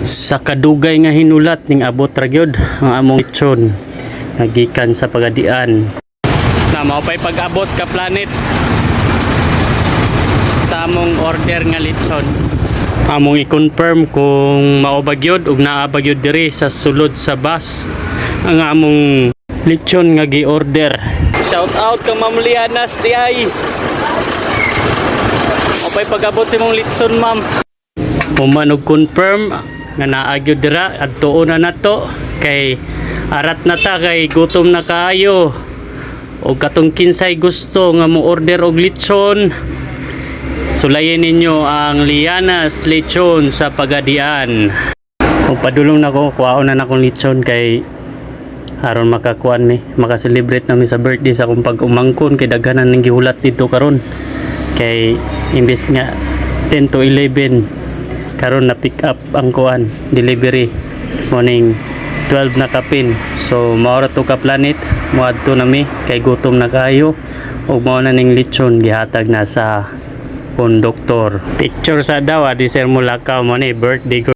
Sa kadugay nga hinulat ning abot ra gyud ang among lechon nagikan sa Pagadian. Na mao pay pag-abot ka planet sa among order nga lechon. Among i-confirm kung mao ba gyud ug naa ba gyud diri sa sulod sa bus ang among lechon nga gi-order. Shout out kang Ma'am Lianas di ay. Mao pay pag-abot sa imong lechon, ma'am. Human og confirm nga naa gyud dira adtuon na nato kay arat na ta kay gutom na kaayo o katong kinsay gusto nga mo order og lechon sulayin ninyo ang Lianas Lechon sa Pagadian. O padulong na ko kuhaon na akong lechon kay aron makakuan mi makaselebrate nami sa birthday sa akong pag-umangkon kay daghanan ning gihulat dito karon kay imbes nga 10 to 11 karon na pick up ang kuan delivery morning 12 na kapin. So maora to ka planet moadto nami kay gutom na kayo ug mao na ning lechon gihatag na sa konduktor. Picture sa daw di sir Mulakaw mo ni birthday ko